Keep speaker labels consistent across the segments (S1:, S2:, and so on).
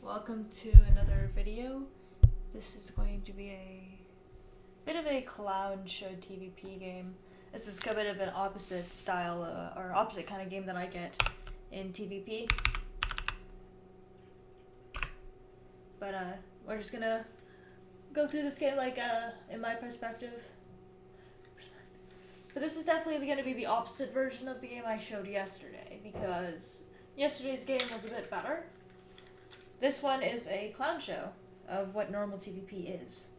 S1: Welcome to another video. This is going to be a bit of a clown show TvP game. This is a bit of an opposite style or opposite kind of game that I get in TvP. But we're just gonna go through this game like in my perspective. But this is definitely going to be the opposite version of the game I showed yesterday, because yesterday's game was a bit better. This one is a clown show of what normal TvP is.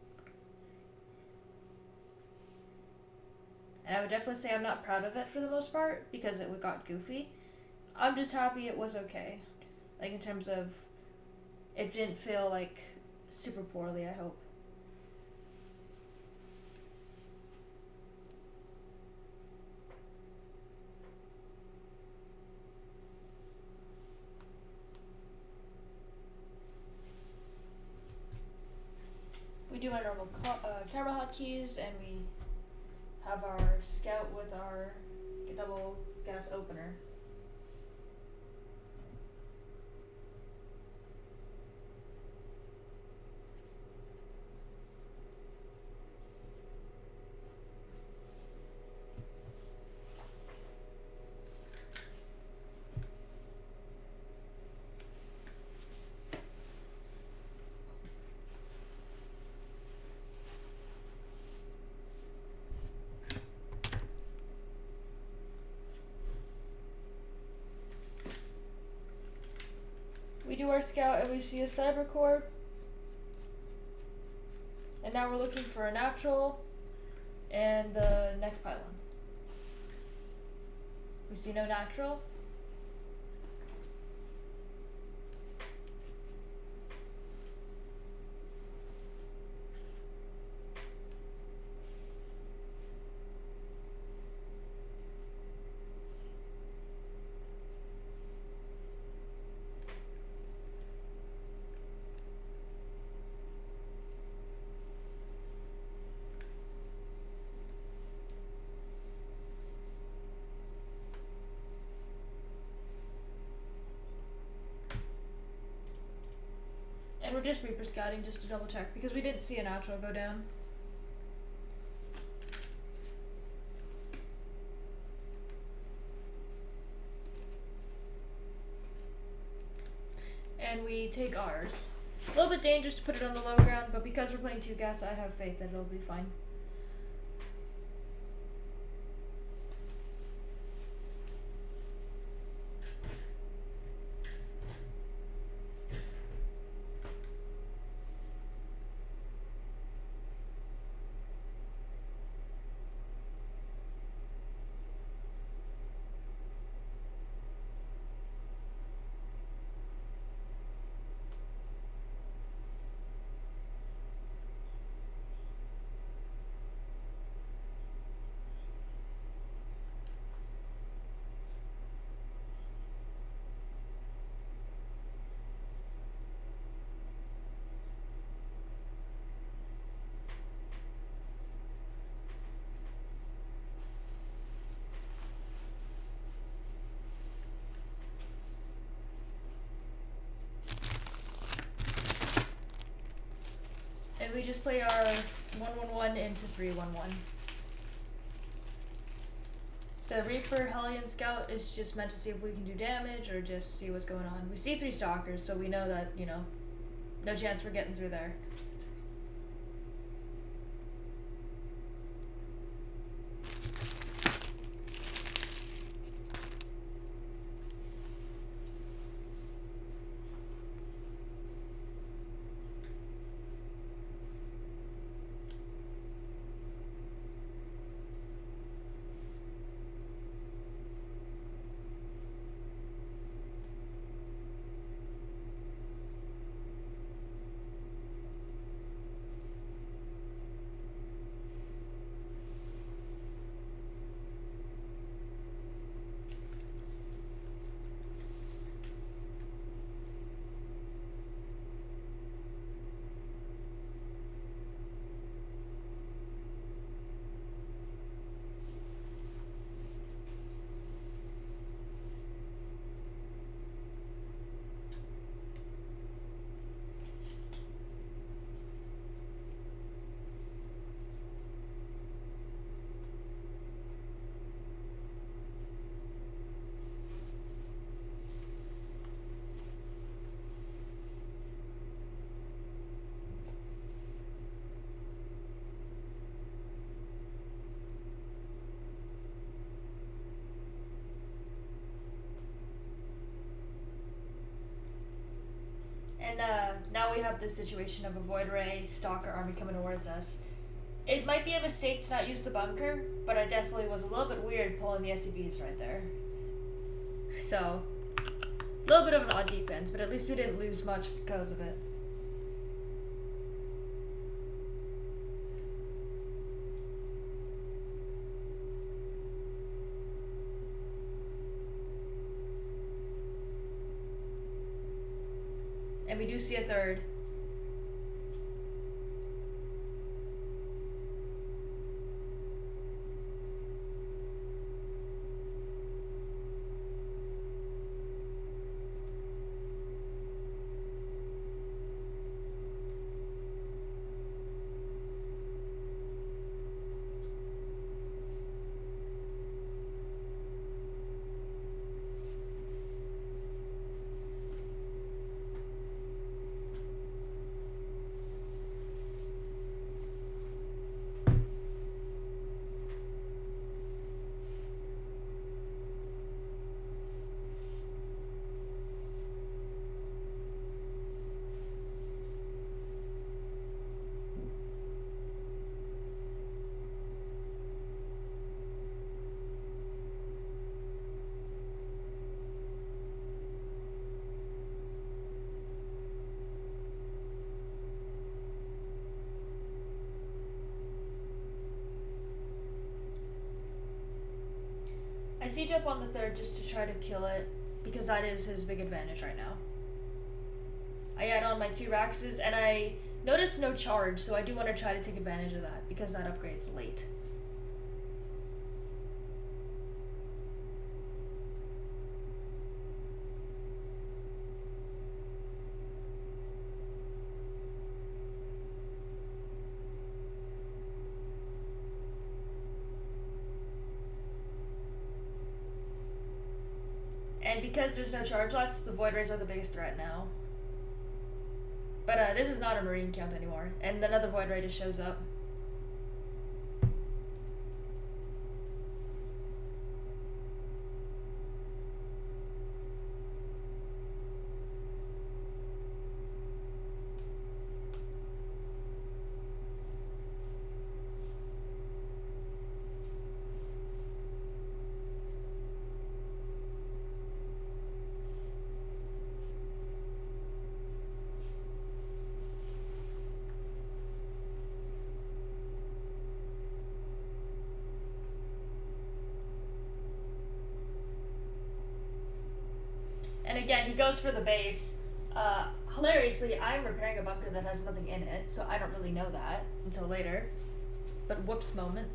S1: And I would definitely say I'm not proud of it for the most part, because it got goofy. I'm just happy it was okay. Like, in terms of, it didn't feel like super poorly, I hope. We do our normal camera hotkeys, and we have our scout with our double gas opener. We do our scout and we see a cyber core. And now we're looking for a natural and the next pylon. We see no natural. And we're just Reaper scouting just to double check, because we didn't see a natural go down. And we take ours. A little bit dangerous to put it on the low ground, but because we're playing 2 gas, I have faith that it'll be fine. And we just play our 1-1-1 into 3-1-1. The Reaper Hellion Scout is just meant to see if we can do damage or just see what's going on. We see 3 Stalkers, so we know that, you know, no chance we're getting through there. And now we have this situation of a Void Ray Stalker army coming towards us. It might be a mistake to not use the bunker, but I definitely was a little bit weird pulling the SCVs right there. So, a little bit of an odd defense, but at least we didn't lose much because of it. And we do see a third. I siege up on the third just to try to kill it, because that is his big advantage right now. I add on my 2 Raxes, and I noticed no charge, so I do want to try to take advantage of that, because that upgrade's late. And because there's no charge lots, the Void Rays are the biggest threat now. But this is not a Marine count anymore, and another Void Ray just shows up. And again, he goes for the base. Hilariously, I'm repairing a bunker that has nothing in it, so I don't really know that until later. But whoops moment.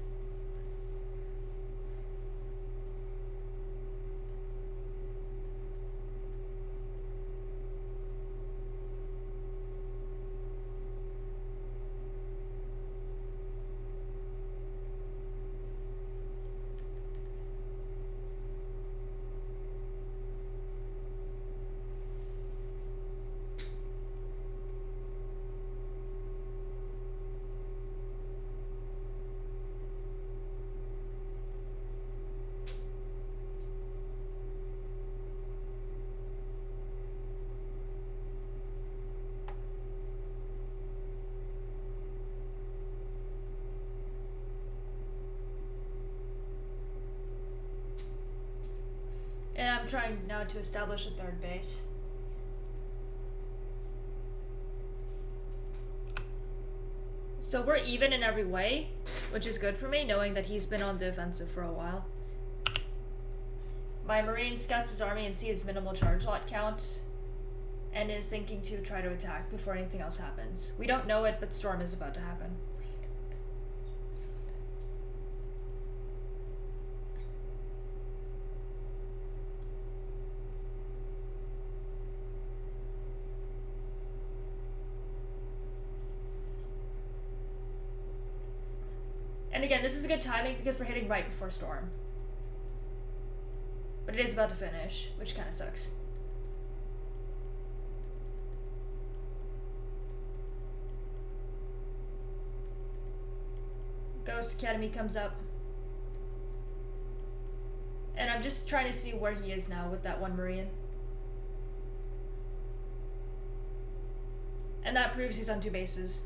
S1: And I'm trying now to establish a third base. So we're even in every way, which is good for me, knowing that he's been on the offensive for a while. My Marine scouts his army and sees minimal charge lot count, and is thinking to try to attack before anything else happens. We don't know it, but storm is about to happen. And again, this is a good timing because we're hitting right before storm. But it is about to finish, which kind of sucks. Ghost Academy comes up. And I'm just trying to see where he is now with that one Marine. And that proves he's on 2 bases.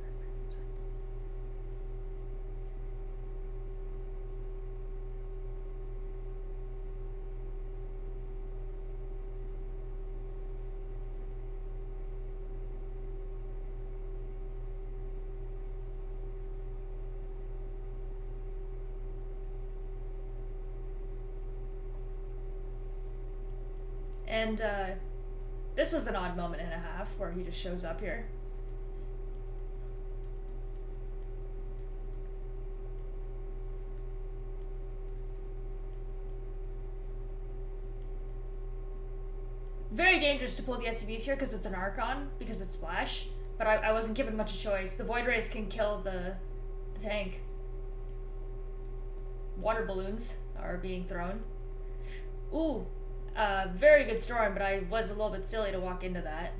S1: And this was an odd moment and a half where he just shows up here. Very dangerous to pull the SCVs here because it's an Archon, because it's Splash, but I wasn't given much a choice. The Void Rays can kill the tank. Water balloons are being thrown. Ooh, very good storm, but I was a little bit silly to walk into that.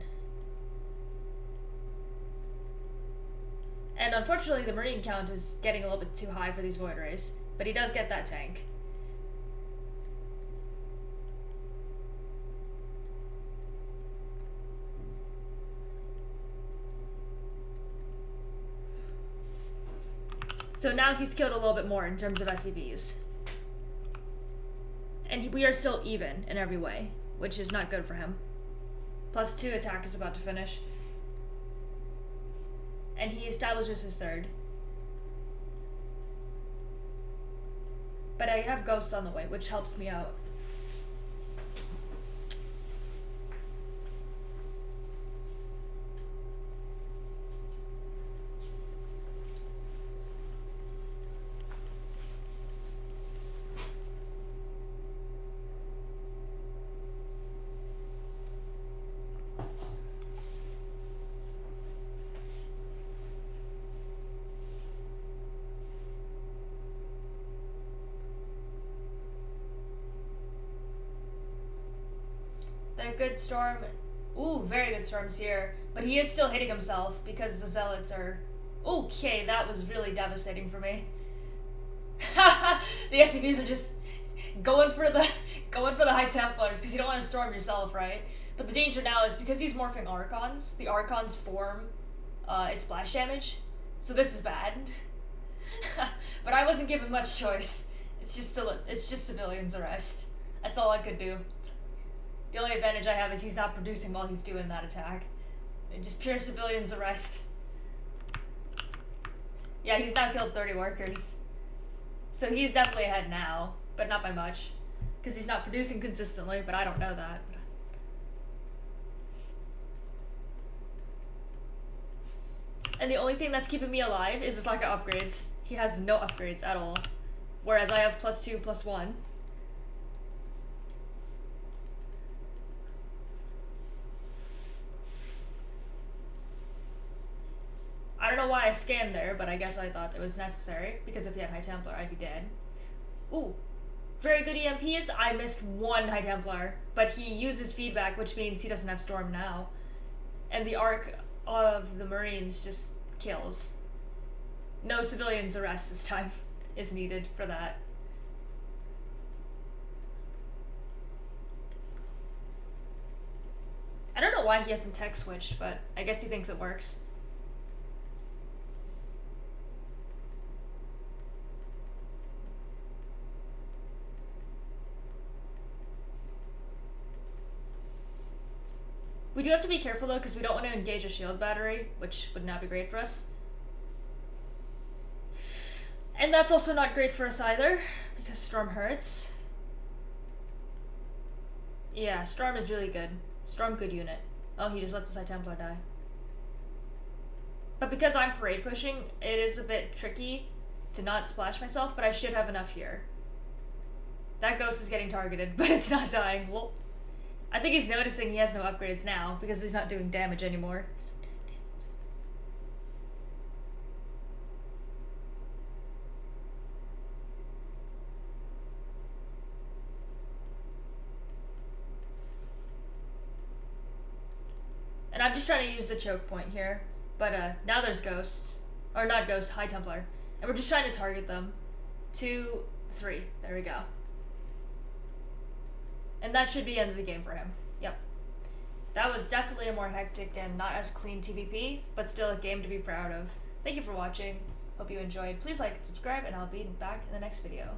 S1: And unfortunately the Marine count is getting a little bit too high for these Void Rays, but he does get that tank. So now he's killed a little bit more in terms of SCVs. And we are still even in every way, which is not good for him. +2 attack is about to finish. And he establishes his 3rd. But I have ghosts on the way, which helps me out. A good storm. Ooh, very good storms here. But he is still hitting himself because the Zealots are... Okay, that was really devastating for me. The SCVs are just going for the High Templars because you don't want to storm yourself, right? But the danger now is because he's morphing Archons, the Archons form is splash damage. So this is bad. But I wasn't given much choice. It's just civilians arrest. That's all I could do. The only advantage I have is he's not producing while he's doing that attack. Just pure civilians arrest. Yeah, he's now killed 30 workers. So he's definitely ahead now, but not by much. Because he's not producing consistently, but I don't know that. And the only thing that's keeping me alive is his lack of upgrades. He has no upgrades at all. Whereas I have +2, +1. I don't know why I scanned there, but I guess I thought it was necessary, because if he had High Templar, I'd be dead. Ooh, very good EMPs. I missed 1 High Templar, but he uses feedback, which means he doesn't have Storm now. And the arc of the Marines just kills. No civilians arrest this time is needed for that. I don't know why he hasn't tech switched, but I guess he thinks it works. We do have to be careful though, because we don't want to engage a shield battery, which would not be great for us. And that's also not great for us either, because Storm hurts. Yeah, Storm is really good. Storm good unit. Oh, he just let the High Templar die. But because I'm parade pushing, it is a bit tricky to not splash myself, but I should have enough here. That ghost is getting targeted, but it's not dying. Well, I think he's noticing he has no upgrades now because he's not doing damage anymore. And I'm just trying to use the choke point here. But now there's ghosts. Or not ghosts, High Templar. And we're just trying to target them. 2, 3. There we go. And that should be the end of the game for him. Yep. that was definitely a more hectic and not as clean TvP, but still a game to be proud of. Thank you for watching. Hope you enjoyed. Please like and subscribe, and I'll be back in the next video.